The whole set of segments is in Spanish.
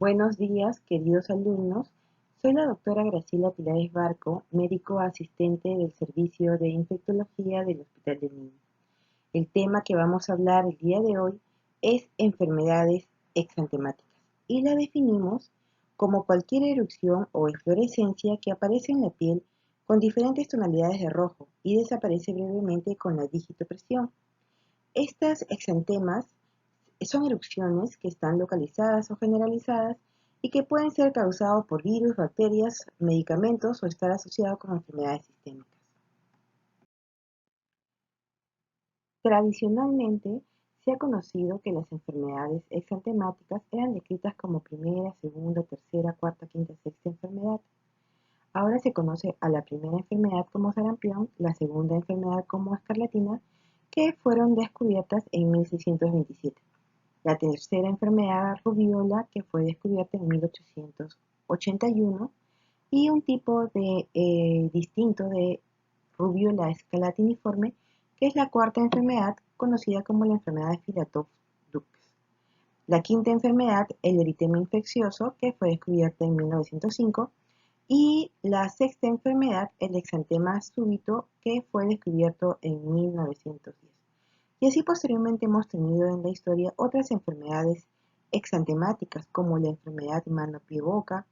Buenos días, queridos alumnos. Soy la doctora Graciela Pilares Barco, médico asistente del Servicio de Infectología del Hospital del Niño. El tema que vamos a hablar el día de hoy es enfermedades exantemáticas y la definimos como cualquier erupción o eflorescencia que aparece en la piel con diferentes tonalidades de rojo y desaparece brevemente con la digitopresión. Estas exantemas son erupciones que están localizadas o generalizadas y que pueden ser causados por virus, bacterias, medicamentos o estar asociados con enfermedades sistémicas. Tradicionalmente, se ha conocido que las enfermedades exantemáticas eran descritas como primera, segunda, tercera, cuarta, quinta, sexta enfermedad. Ahora se conoce a la primera enfermedad como sarampión, la segunda enfermedad como escarlatina, que fueron descubiertas en 1627. La tercera enfermedad, rubiola, que fue descubierta en 1881, y un tipo distinto de rubiola escalatiniforme, que es la cuarta enfermedad conocida como la enfermedad de Philadelphia-Dux. La quinta enfermedad, el eritema infeccioso, que fue descubierta en 1905, y la sexta enfermedad, el exantema súbito, que fue descubierto en 1910. Y así posteriormente hemos tenido en la historia otras enfermedades exantemáticas como la enfermedad mano-pie-boca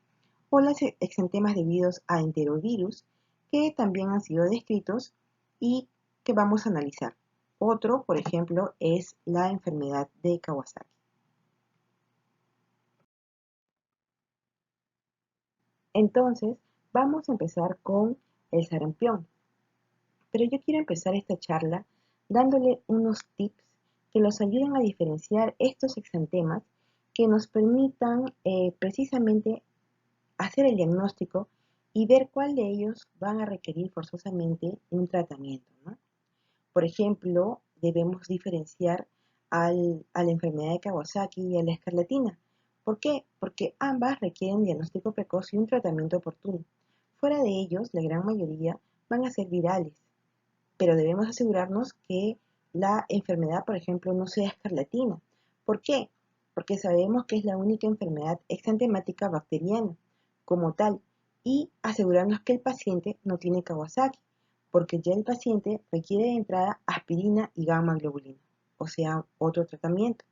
o las exantemas debidos a enterovirus que también han sido descritos y que vamos a analizar. Otro, por ejemplo, es la enfermedad de Kawasaki. Entonces, vamos a empezar con el sarampión. Pero yo quiero empezar esta charla dándole unos tips que los ayuden a diferenciar estos exantemas que nos permitan precisamente hacer el diagnóstico y ver cuál de ellos van a requerir forzosamente un tratamiento, ¿no? Por ejemplo, debemos diferenciar a la enfermedad de Kawasaki y a la escarlatina. ¿Por qué? Porque ambas requieren diagnóstico precoz y un tratamiento oportuno. Fuera de ellos, la gran mayoría van a ser virales, pero debemos asegurarnos que la enfermedad, por ejemplo, no sea escarlatina. ¿Por qué? Porque sabemos que es la única enfermedad exantemática bacteriana como tal y asegurarnos que el paciente no tiene Kawasaki, porque ya el paciente requiere de entrada aspirina y gamma globulina, o sea, otro tratamiento.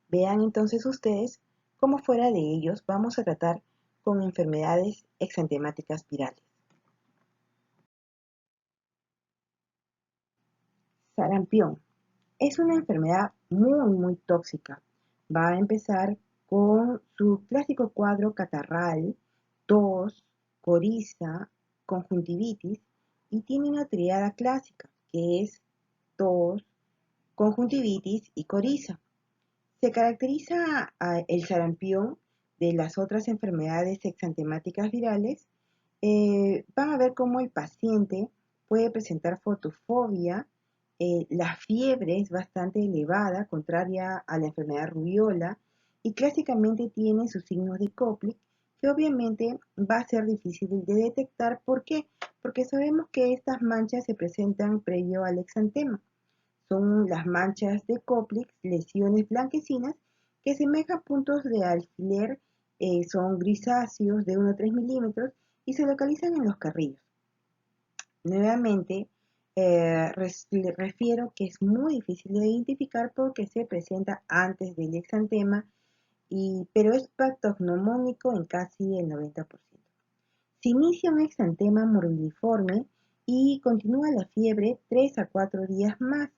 Vean entonces ustedes cómo fuera de ellos vamos a tratar con enfermedades exantemáticas virales. Sarampión. Es una enfermedad muy tóxica. Va a empezar con su clásico cuadro catarral, tos, coriza, conjuntivitis y tiene una triada clásica que es tos, conjuntivitis y coriza. Se caracteriza el sarampión de las otras enfermedades exantemáticas virales. Van a ver cómo el paciente puede presentar fotofobia, la fiebre es bastante elevada, contraria a la enfermedad rubiola, y clásicamente tiene sus signos de Koplik, que obviamente va a ser difícil de detectar. ¿Por qué? Porque sabemos que estas manchas se presentan previo al exantema. Son las manchas de Koplik, lesiones blanquecinas que semejan puntos de alfiler, son grisáceos de 1 a 3 milímetros y se localizan en los carrillos. Nuevamente, refiero que es muy difícil de identificar porque se presenta antes del exantema, pero es patognomónico en casi el 90%. Se inicia un exantema morbilliforme y continúa la fiebre 3 a 4 días más,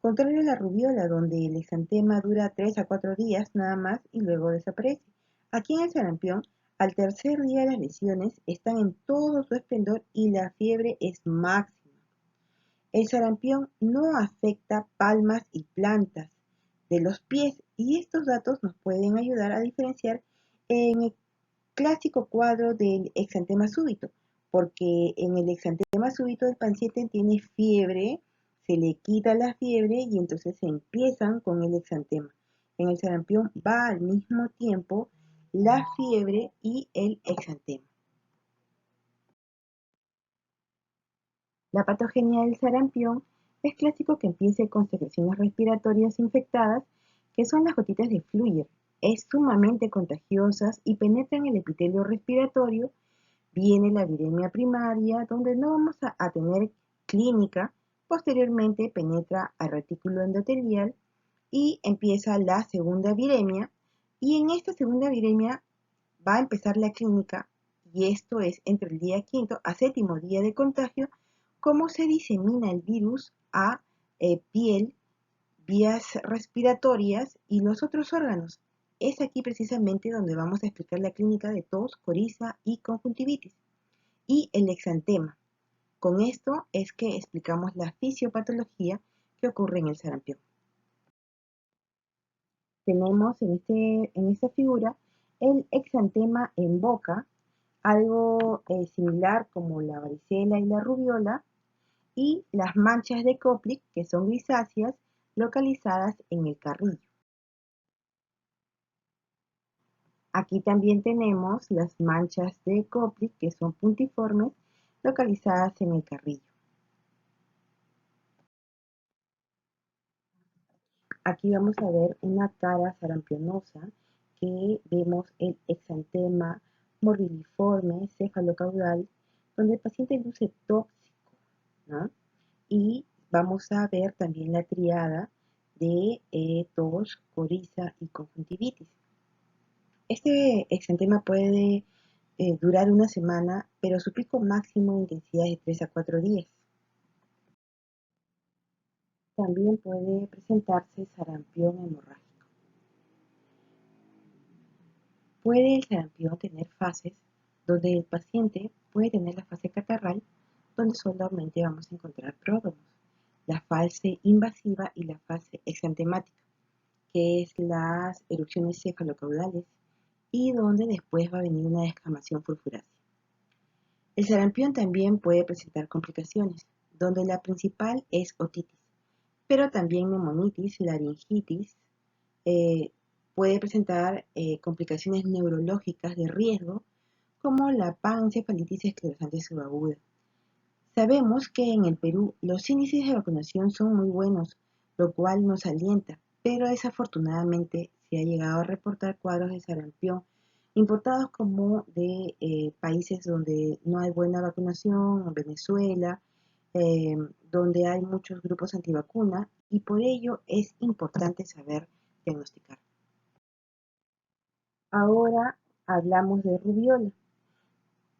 contrario a la rubiola, donde el exantema dura 3 a 4 días nada más y luego desaparece. Aquí en el sarampión, al tercer día las lesiones están en todo su esplendor y la fiebre es máxima. El sarampión no afecta palmas y plantas de los pies y estos datos nos pueden ayudar a diferenciar en el clásico cuadro del exantema súbito, porque en el exantema súbito el paciente tiene fiebre, se le quita la fiebre y entonces se empiezan con el exantema. En el sarampión va al mismo tiempo la fiebre y el exantema. La patogenia del sarampión es clásico que empiece con secreciones respiratorias infectadas, que son las gotitas de Fluyer. es sumamente contagiosa y penetra en el epitelio respiratorio. Viene la viremia primaria, donde no vamos a tener clínica. Posteriormente penetra al retículo endotelial y empieza la segunda viremia. Y en esta segunda viremia va a empezar la clínica, y esto es entre el día quinto a séptimo día de contagio, cómo se disemina el virus a piel, vías respiratorias y los otros órganos. Es aquí precisamente donde vamos a explicar la clínica de tos, coriza y conjuntivitis y el exantema. Con esto es que explicamos la fisiopatología que ocurre en el sarampión. Tenemos en esta figura el exantema en boca, algo similar como la varicela y la rubiola, y las manchas de Koplik, que son grisáceas, localizadas en el carrillo. Aquí también tenemos las manchas de Koplik, que son puntiformes, localizadas en el carrillo. Aquí vamos a ver una cara sarampionosa, que vemos el exantema morbilliforme cefalocaudal, donde el paciente luce tóxico, ¿no? Y vamos a ver también la triada de tos, coriza y conjuntivitis. Este exantema puede durar una semana, pero su pico máximo de intensidad es de 3 a 4 días. También puede presentarse sarampión hemorrágico. Puede el sarampión tener fases donde el paciente puede tener la fase catarral, donde solamente vamos a encontrar pródromos, la fase invasiva y la fase exantemática, que es las erupciones cefalocaudales, y donde después va a venir una descamación furfurácea. El sarampión también puede presentar complicaciones, donde la principal es otitis, pero también neumonitis, laringitis, eh, puede presentar complicaciones neurológicas de riesgo, como la panencefalitis esclerosante subaguda. Sabemos que en el Perú los índices de vacunación son muy buenos, lo cual nos alienta, pero desafortunadamente se ha llegado a reportar cuadros de sarampión importados como de países donde no hay buena vacunación, Venezuela, eh, donde hay muchos grupos antivacunas, y por ello es importante saber diagnosticar. Ahora hablamos de rubiola.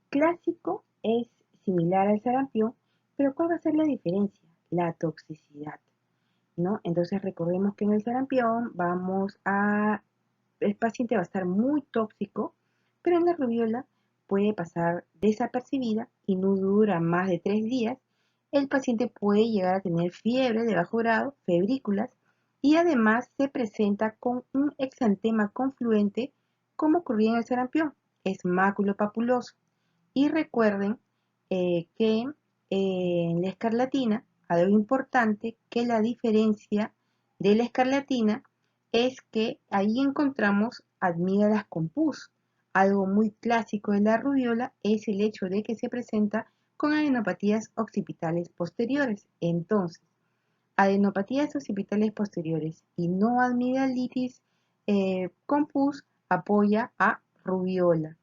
Clásico es similar al sarampión, pero ¿cuál va a ser la diferencia? La toxicidad, ¿no? Entonces recordemos que en el sarampión el paciente va a estar muy tóxico, pero en la rubiola puede pasar desapercibida y no dura más de 3 días. El paciente puede llegar a tener fiebre de bajo grado, febrículas, y además se presenta con un exantema confluente, como ocurría en el sarampión, es maculopapuloso. Y recuerden que en la escarlatina, algo importante, que la diferencia de la escarlatina es que ahí encontramos amígdalas con pus. Algo muy clásico de la rubiola es el hecho de que se presenta con adenopatías occipitales posteriores. Entonces, adenopatías occipitales posteriores y no amigdalitis con pus apoya a rubiola,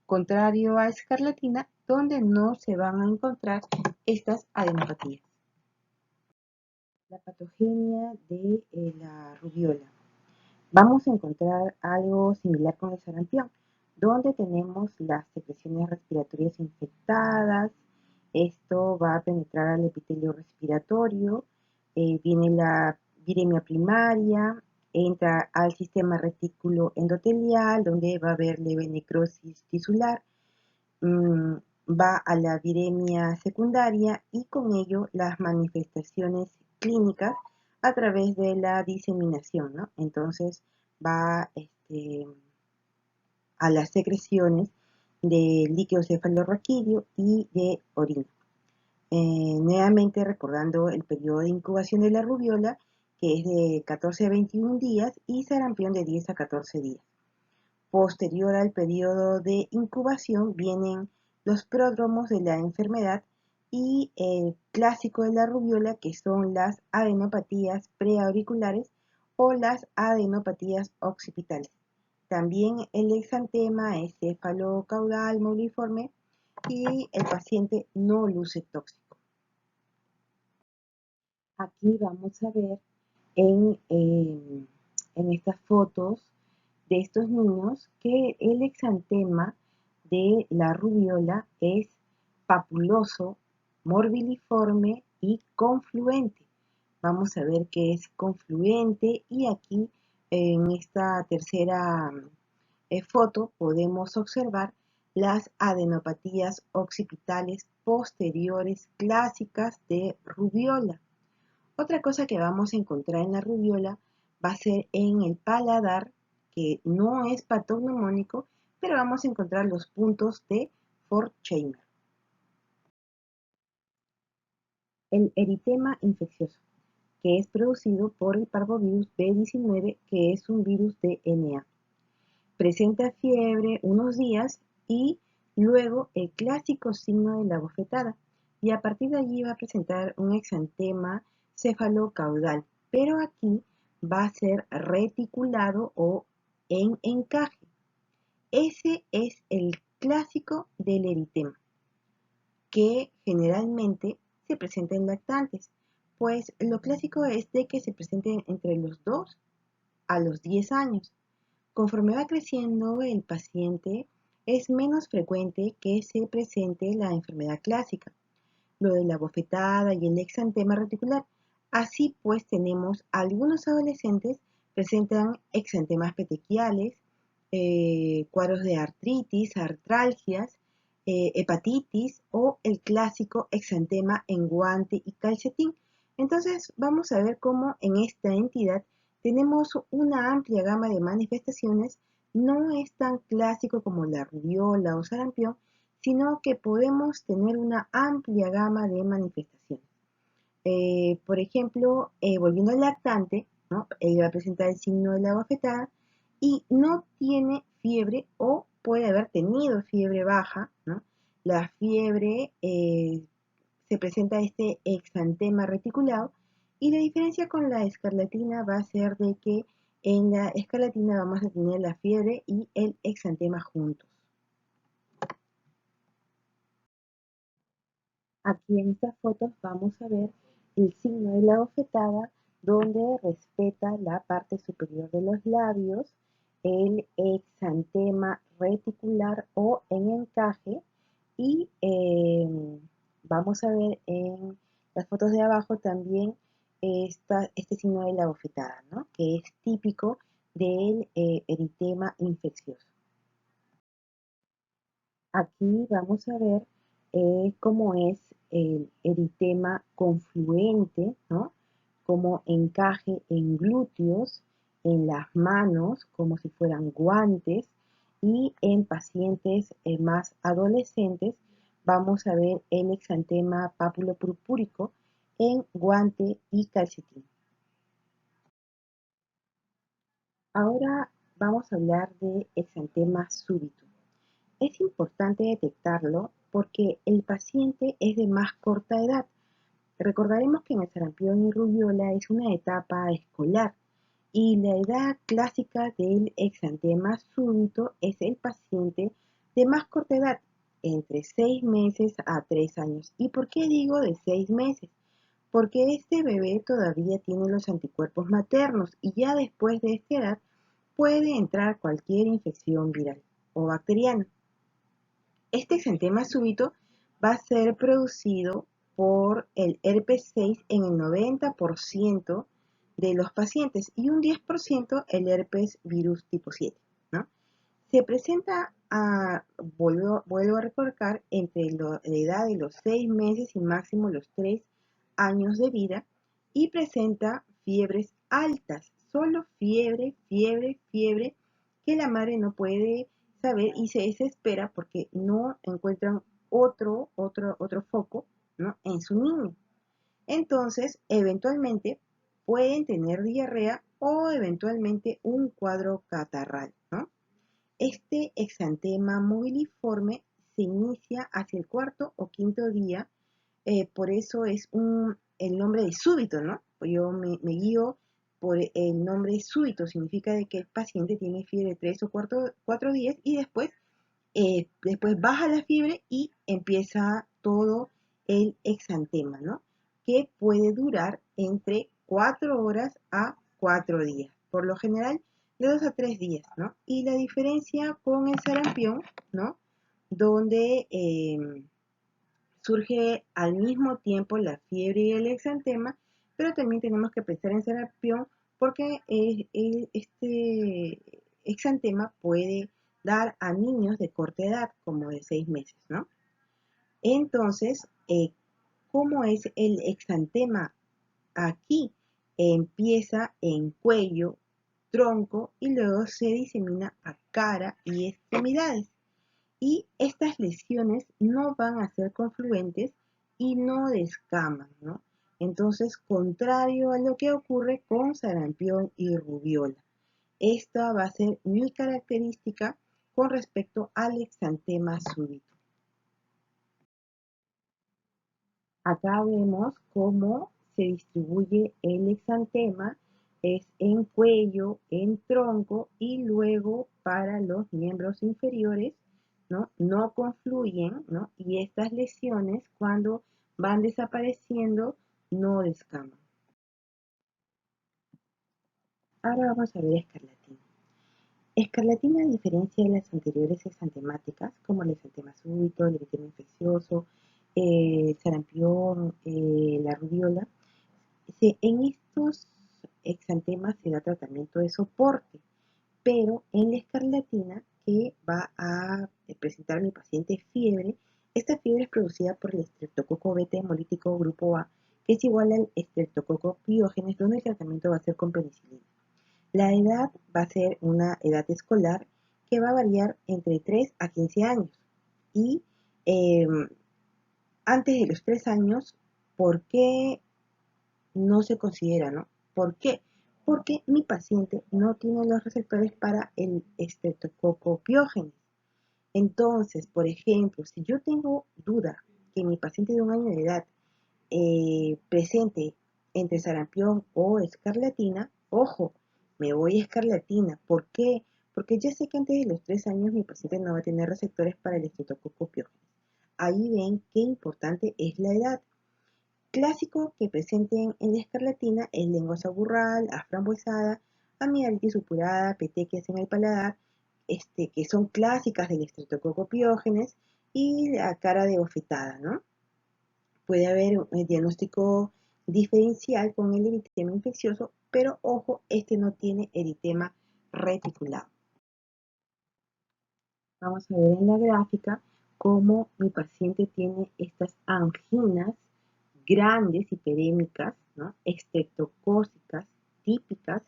contrario a escarlatina, donde no se van a encontrar estas adenopatías. La patogenia de la rubiola. Vamos a encontrar algo similar con el sarampión, donde tenemos las secreciones respiratorias infectadas. Esto va a penetrar al epitelio respiratorio, viene la viremia primaria, entra al sistema retículo endotelial, donde va a haber leve necrosis tisular, va a la viremia secundaria, y con ello las manifestaciones clínicas a través de la diseminación, ¿no? Entonces va a las secreciones de líquido cefalorraquídeo y de orina. Nuevamente recordando el periodo de incubación de la rubiola, que es de 14 a 21 días, y sarampión de 10 a 14 días. Posterior al periodo de incubación vienen los pródromos de la enfermedad y el clásico de la rubiola, que son las adenopatías preauriculares o las adenopatías occipitales. También el exantema es cefalocaudal mobiliforme y el paciente no luce tóxico. Aquí vamos a ver en estas fotos de estos niños que el exantema de la rubiola es papuloso, morbiliforme y confluente. Vamos a ver qué es confluente y aquí en esta tercera foto podemos observar las adenopatías occipitales posteriores clásicas de rubiola. Otra cosa que vamos a encontrar en la rubiola va a ser en el paladar, que no es patognomónico, pero vamos a encontrar los puntos de Forchheimer. El eritema infeccioso, que es producido por el parvovirus B19, que es un virus de NA. Presenta fiebre unos días y luego el clásico signo de la bofetada, y a partir de allí va a presentar un exantema cefalocaudal, pero aquí va a ser reticulado o en encaje. Ese es el clásico del eritema, que generalmente se presenta en lactantes, pues lo clásico es de que se presenten entre los 2 a los 10 años. Conforme va creciendo el paciente, es menos frecuente que se presente la enfermedad clásica, lo de la bofetada y el exantema reticular. Así pues, tenemos algunos adolescentes presentan exantemas petequiales, cuadros de artritis, artralgias, hepatitis o el clásico exantema en guante y calcetín. Entonces, vamos a ver cómo en esta entidad tenemos una amplia gama de manifestaciones. No es tan clásico como la rubiola o sarampión, sino que podemos tener una amplia gama de manifestaciones. Por ejemplo, volviendo al lactante, ¿no? Él va a presentar el signo de la bofetada y no tiene fiebre o puede haber tenido fiebre baja, ¿no? La fiebre se presenta este exantema reticulado y la diferencia con la escarlatina va a ser de que en la escarlatina vamos a tener la fiebre y el exantema juntos. Aquí en estas fotos vamos a ver el signo de la bofetada donde respeta la parte superior de los labios, el exantema reticular o en encaje y vamos a ver en las fotos de abajo también este signo de la bofetada, ¿no? Que es típico del eritema infeccioso. Aquí vamos a ver cómo es el eritema confluente, ¿no? Como encaje en glúteos, en las manos, como si fueran guantes, y en pacientes más adolescentes vamos a ver el exantema papulopurpúrico en guante y calcetín. Ahora vamos a hablar de exantema súbito. Es importante detectarlo porque el paciente es de más corta edad. Recordaremos que en el sarampión y rubiola es una etapa escolar y la edad clásica del exantema súbito es el paciente de más corta edad, entre 6 meses a 3 años. ¿Y por qué digo de 6 meses? Porque este bebé todavía tiene los anticuerpos maternos y ya después de esta edad puede entrar cualquier infección viral o bacteriana. Este exantema súbito va a ser producido por el herpes 6 en el 90% de los pacientes y un 10% el herpes virus tipo 7, ¿no? Se presenta, vuelvo a recalcar, entre la edad de los 6 meses y máximo los 3 años de vida y presenta fiebres altas, solo fiebre, fiebre, fiebre, que la madre no puede saber y se desespera porque no encuentran otro foco, ¿no? En su niño. Entonces, eventualmente pueden tener diarrea o eventualmente un cuadro catarral, ¿no? Este exantema moviliforme se inicia hacia el cuarto o quinto día, por eso es el nombre de súbito, ¿no? Yo me guío por el nombre súbito, significa de que el paciente tiene fiebre 3 o 4 días y después baja la fiebre y empieza todo el exantema, ¿no? Que puede durar entre 4 horas a 4 días, por lo general de 2 a 3 días, ¿no? Y la diferencia con el sarampión, ¿no? Donde surge al mismo tiempo la fiebre y el exantema, pero también tenemos que pensar en sarampión porque este exantema puede dar a niños de corta edad, como de 6 meses, ¿no? Entonces, ¿cómo es el exantema? Aquí empieza en cuello, tronco y luego se disemina a cara y extremidades. Y estas lesiones no van a ser confluentes y no descaman, ¿no? Entonces, contrario a lo que ocurre con sarampión y rubiola. Esta va a ser mi característica con respecto al exantema súbito. Acá vemos cómo se distribuye el exantema, es en cuello, en tronco y luego para los miembros inferiores, ¿no? No confluyen, ¿no? Y estas lesiones cuando van desapareciendo no descaman. Ahora vamos a ver escarlatina. Escarlatina, a diferencia de las anteriores exantemáticas, como el exantema súbito, el eritema infeccioso, el sarampión, la rubiola, en estos exantemas se da tratamiento de soporte, pero en la escarlatina que va a presentar mi paciente fiebre, esta fiebre es producida por el estreptococo beta hemolítico grupo A, que es igual al estreptococo piógenes, donde el tratamiento va a ser con penicilina. La edad va a ser una edad escolar que va a variar entre 3 a 15 años. Y eh, antes de los 3 años, ¿por qué no se considera, no? ¿Por qué? Porque mi paciente no tiene los receptores para el estreptococo piógenes. Entonces, por ejemplo, si yo tengo duda que mi paciente de 1 año de edad presente entre sarampión o escarlatina, ojo, me voy a escarlatina. ¿Por qué? Porque ya sé que antes de los 3 años mi paciente no va a tener receptores para el estreptococo piógenes. Ahí ven qué importante es la edad. Clásico que presenten en la escarlatina es lengua saburral, aframbuesada, amigdalitis supurada, petequias en el paladar, que son clásicas del estreptococo piógenes, y la cara de bofetada, ¿no? Puede haber un diagnóstico diferencial con el eritema infeccioso, pero ojo, este no tiene eritema reticulado. Vamos a ver en la gráfica cómo mi paciente tiene estas anginas grandes, hiperémicas, ¿no? Estreptocócicas típicas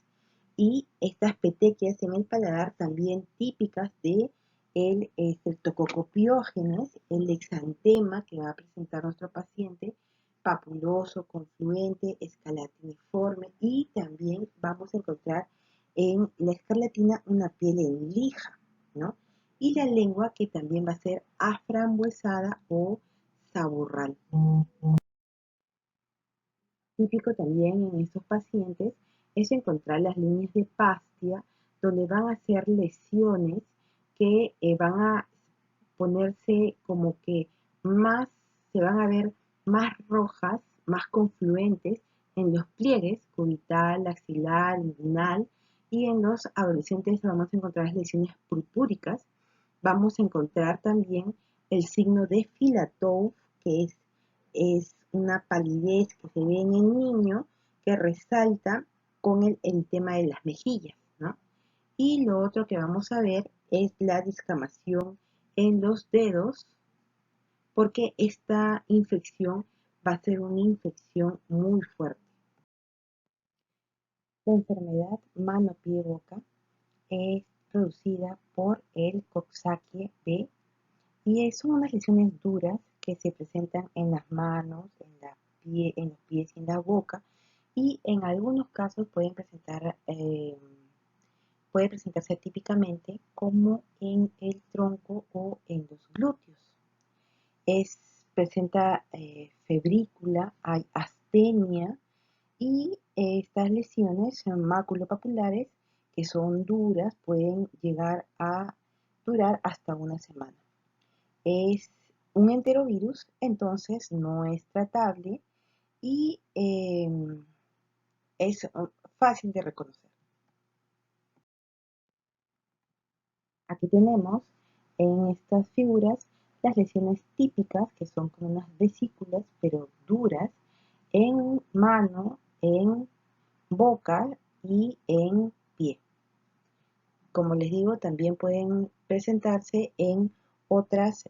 y estas petequias en el paladar también típicas de el estreptococo piógenes, el exantema que va a presentar nuestro paciente, papuloso, confluente, escalatiniforme y también vamos a encontrar en la escarlatina una piel en lija, ¿no? Y la lengua que también va a ser aframbuesada o saburral. Típico también en estos pacientes es encontrar las líneas de Pastia, donde van a ser lesiones que van a ponerse como que más, se van a ver más rojas, más confluentes en los pliegues cubital, axilar, inguinal, y en los adolescentes vamos a encontrar las lesiones purpúricas. Vamos a encontrar también el signo de Filatov, que es una palidez que se ve en el niño que resalta con el tema de las mejillas, ¿no? Y lo otro que vamos a ver es la descamación en los dedos, porque esta infección va a ser una infección muy fuerte. La enfermedad mano-pie-boca es producida por el Coxsackie-B y son unas lesiones duras que se presentan en las manos, en los pies y en la boca, y en algunos casos puede presentarse típicamente como en el tronco o en los glúteos. Presenta febrícula, hay astenia, Y estas lesiones maculopapulares, que son duras, pueden llegar a durar hasta una semana. Es un enterovirus, entonces no es tratable y es fácil de reconocer. Aquí tenemos en estas figuras las lesiones típicas, que son como unas vesículas, pero duras, en mano, en boca y en pie. Como les digo, también pueden presentarse en otras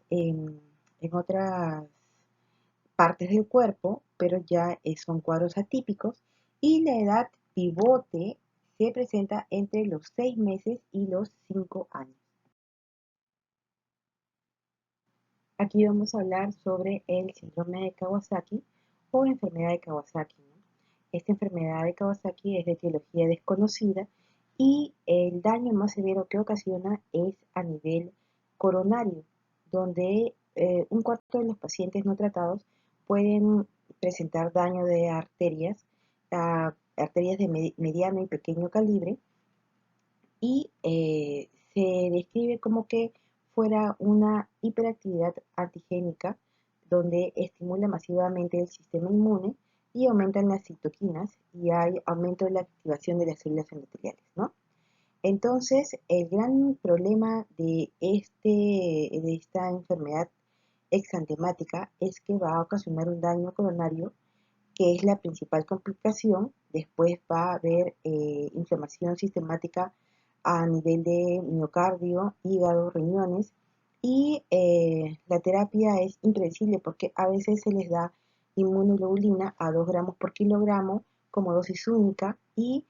partes del cuerpo, pero ya son cuadros atípicos y la edad pivote se presenta entre los 6 meses y los 5 años. Aquí vamos a hablar sobre el síndrome de Kawasaki o enfermedad de Kawasaki, ¿no? Esta enfermedad de Kawasaki es de etiología desconocida y el daño más severo que ocasiona es a nivel coronario, donde un cuarto de los pacientes no tratados pueden presentar daño de arterias, arterias de mediano y pequeño calibre, y se describe como que fuera una hiperactividad antigénica donde estimula masivamente el sistema inmune y aumentan las citoquinas y hay aumento de la activación de las células endoteliales, ¿no? Entonces, el gran problema de esta enfermedad exantemática es que va a ocasionar un daño coronario, que es la principal complicación. Después va a haber inflamación sistemática a nivel de miocardio, hígado, riñones, y la terapia es impredecible porque a veces se les da inmunoglobulina a 2 gramos por kilogramo como dosis única y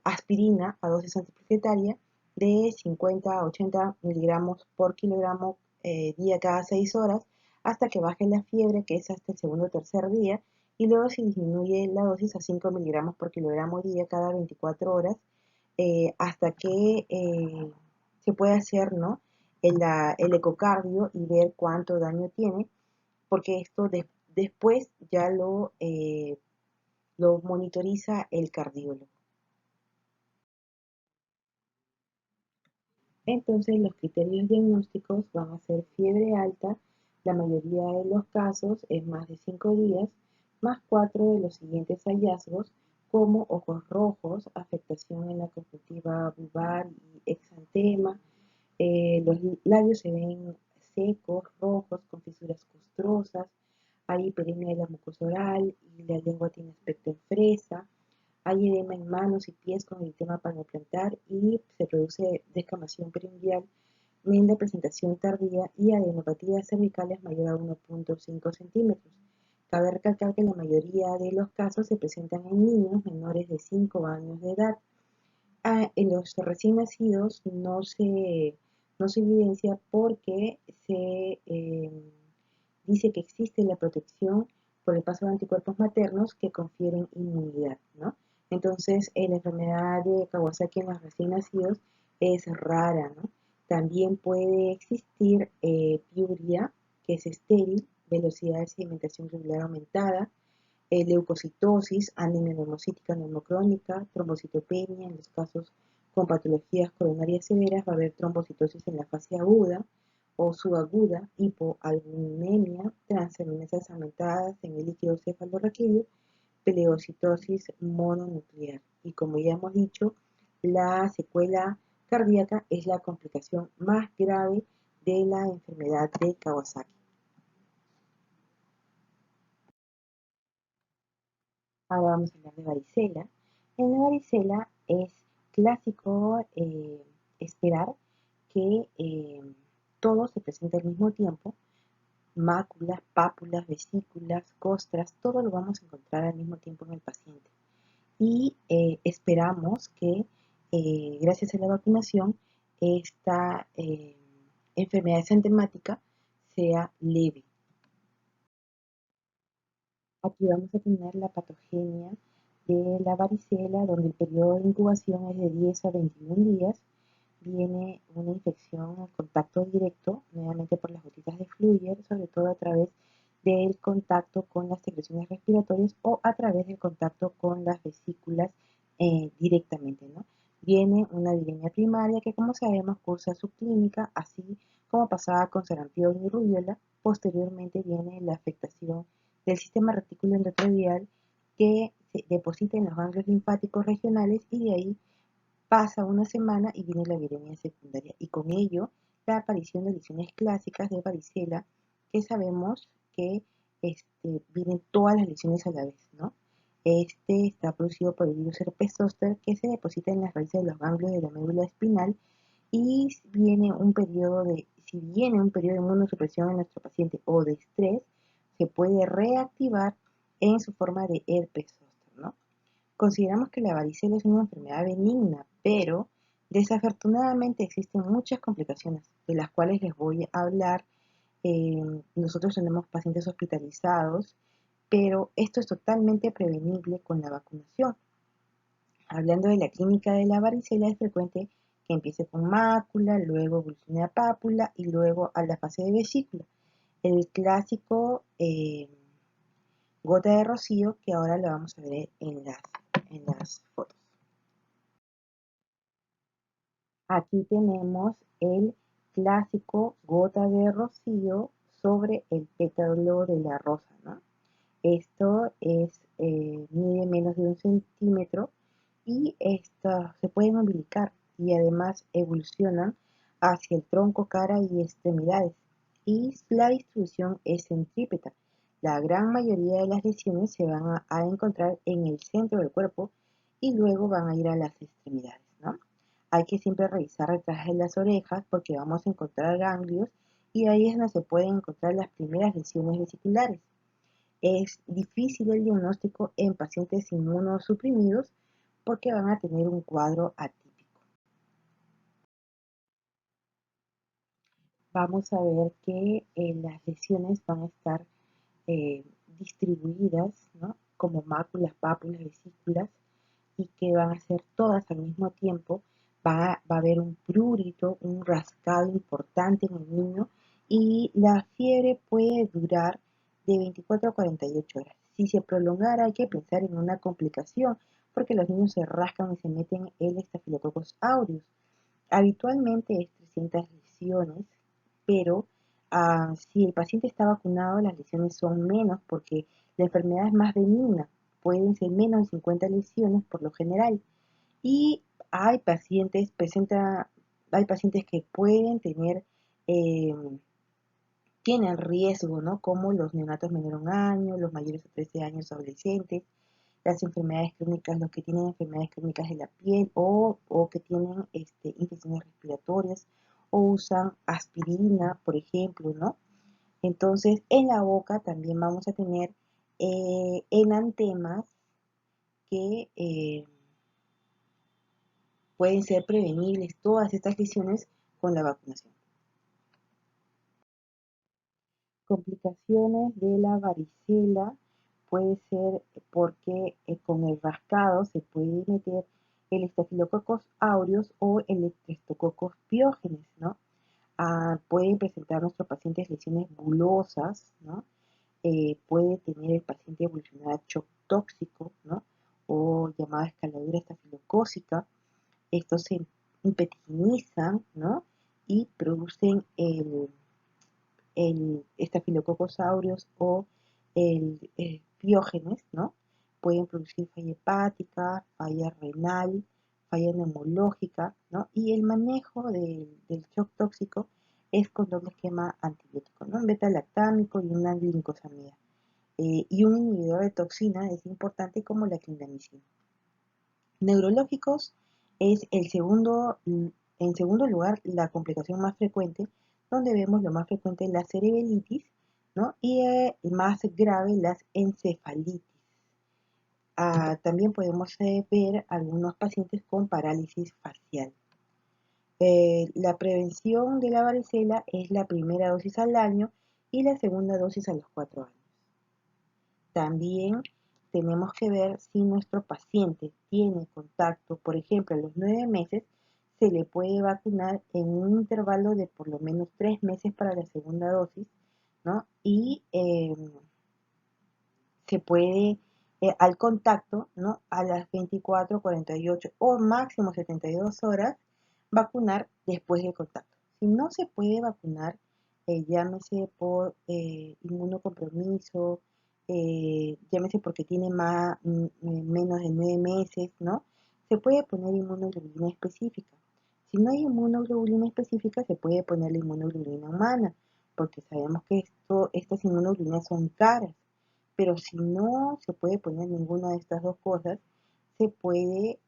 aspirina a dosis antiplateletaria de 50 a 80 miligramos por kilogramo día cada 6 horas hasta que baje la fiebre, que es hasta el segundo o tercer día, y luego se disminuye la dosis a 5 miligramos por kilogramo día cada 24 horas hasta que se puede hacer, ¿no? el ecocardio y ver cuánto daño tiene, porque esto después ya lo monitoriza el cardiólogo. Entonces los criterios diagnósticos van a ser fiebre alta, la mayoría de los casos es más de 5 días, más 4 de los siguientes hallazgos, como ojos rojos, afectación en la conjuntiva vulvar y exantema, los labios se ven secos, rojos, con fisuras costrosas, hay hiperemia de la mucosa oral y la lengua tiene aspecto en fresa, hay edema en manos y pies con eritema palmoplantar y se produce descamación periungual en la presentación tardía y adenopatías cervicales mayor a 1,5 centímetros. Cabe recalcar que la mayoría de los casos se presentan en niños menores de 5 años de edad. En los recién nacidos no se evidencia porque se dice que existe la protección por el paso de anticuerpos maternos que confieren inmunidad, ¿no? Entonces, la enfermedad de Kawasaki en los recién nacidos es rara, ¿no? También puede existir piuria, que es estéril, velocidad de sedimentación glomerular aumentada, leucocitosis, anemia neumocítica neumocrónica, trombocitopenia. En los casos con patologías coronarias severas va a haber trombocitosis en la fase aguda o subaguda, hipoalbuminemia, transaminasas aumentadas en el líquido cefalorraquídeo, pleocitosis mononuclear. Y como ya hemos dicho, la secuela cardíaca es la complicación más grave de la enfermedad de Kawasaki. Ahora vamos a hablar de varicela. En la varicela es clásico esperar que todo se presente al mismo tiempo, máculas, pápulas, vesículas, costras, todo lo vamos a encontrar al mismo tiempo en el paciente. Y esperamos que gracias a la vacunación esta enfermedad asintomática sea leve. Aquí vamos a tener la patogenia de la varicela, donde el periodo de incubación es de 10 a 21 días. Viene una infección en contacto directo, nuevamente por las gotitas de Fluyer, sobre todo a través del contacto con las secreciones respiratorias o a través del contacto con las vesículas directamente, ¿no? Viene una viremia primaria que, como sabemos, cursa su clínica, así como pasaba con sarampión y rubiola. Posteriormente viene la afectación del sistema retículo endotrelial que se deposita en los ganglios linfáticos regionales y de ahí pasa una semana y viene la viremia secundaria y con ello la aparición de lesiones clásicas de varicela que sabemos que vienen todas las lesiones a la vez, ¿no? Este está producido por el virus herpes zóster que se deposita en las raíces de los ganglios de la médula espinal y si viene un periodo de inmunosupresión en nuestro paciente o de estrés, se puede reactivar en su forma de herpes zóster, ¿no? Consideramos que la varicela es una enfermedad benigna, pero desafortunadamente existen muchas complicaciones, de las cuales les voy a hablar. Nosotros tenemos pacientes hospitalizados, pero esto es totalmente prevenible con la vacunación. Hablando de la clínica de la varicela, es frecuente que empiece con mácula, luego evolucione a pápula y luego a la fase de vesícula. El clásico gota de rocío que ahora lo vamos a ver en las fotos. Aquí tenemos el clásico gota de rocío sobre el pétalo de la rosa, ¿no? Esto mide menos de 1 centímetro y se pueden umbilicar y además evolucionan hacia el tronco, cara y extremidades. Y la distribución es centrípeta. La gran mayoría de las lesiones se van a encontrar en el centro del cuerpo y luego van a ir a las extremidades, ¿no? Hay que siempre revisar detrás de las orejas porque vamos a encontrar ganglios y ahí es donde se pueden encontrar las primeras lesiones vesiculares. Es difícil el diagnóstico en pacientes inmunosuprimidos porque van a tener un cuadro atípico. Vamos a ver que las lesiones van a estar eh, distribuidas, ¿no? Como máculas, pápulas, vesículas, y que van a ser todas al mismo tiempo. Va a haber un prurito, un rascado importante en el niño y la fiebre puede durar de 24 a 48 horas. Si se prolongara hay que pensar en una complicación porque los niños se rascan y se meten el Staphylococcus aureus. Habitualmente es 300 lesiones, pero si el paciente está vacunado, las lesiones son menos porque la enfermedad es más benigna, pueden ser menos de 50 lesiones por lo general. Y hay pacientes que pueden eh, tienen riesgo, ¿no? Como los neonatos menores de un año, los mayores de 13 años, adolescentes, las enfermedades crónicas, los que tienen enfermedades crónicas de la piel o que tienen infecciones respiratorias o usan aspirina, por ejemplo, ¿no? Entonces, en la boca también vamos a tener enantemas que pueden ser prevenibles todas estas lesiones con la vacunación. Complicaciones de la varicela puede ser porque con el rascado se puede meter el Staphylococcus aureus o el Streptococcus pyogenes, ¿no? Pueden presentar nuestros pacientes lesiones bulosas, ¿no? Puede tener el paciente evolucionar a shock tóxico, ¿no? O llamada escaladura estafilocócica. Estos se impetinizan, ¿no? Y producen el Staphylococcus aureus o el Piógenes, ¿no? Pueden producir falla hepática, falla renal, falla neumológica, ¿no? Y el manejo del shock tóxico es con doble esquema antibiótico, ¿no? Un beta-lactámico y una glicosamida. Y un inhibidor de toxina es importante como la clindamicina. Neurológicos es en segundo lugar la complicación más frecuente, donde vemos lo más frecuente la cerebelitis, ¿no? Y más grave las encefalitis. También podemos ver algunos pacientes con parálisis facial. La prevención de la varicela es la primera dosis al año y la segunda dosis a los 4 años. También tenemos que ver si nuestro paciente tiene contacto, por ejemplo, a los 9 meses, se le puede vacunar en un intervalo de por lo menos 3 meses para la segunda dosis, ¿no? Y se puede al contacto, ¿no? A las 24, 48 o máximo 72 horas vacunar después del contacto. Si no se puede vacunar, llámese por inmunocompromiso, llámese porque tiene menos de 9 meses, ¿no? Se puede poner inmunoglobulina específica. Si no hay inmunoglobulina específica, se puede poner la inmunoglobulina humana, porque sabemos que estas inmunoglobulinas son caras, pero si no se puede poner ninguna de estas dos cosas, se puede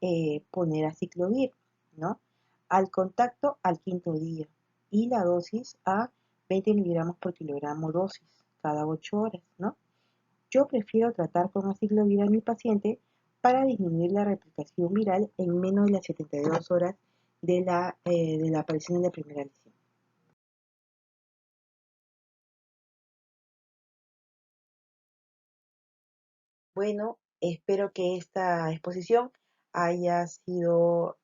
poner aciclovir, ¿no? Al contacto al quinto día y la dosis a 20 miligramos por kilogramo dosis cada 8 horas, ¿no? Yo prefiero tratar con aciclovir a mi paciente para disminuir la replicación viral en menos de las 72 horas de la aparición de la primera lesión. Bueno, espero que esta exposición haya sido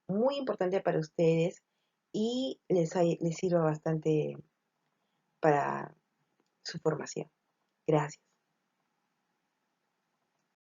muy importante para ustedes y les sirva bastante para su formación. Gracias.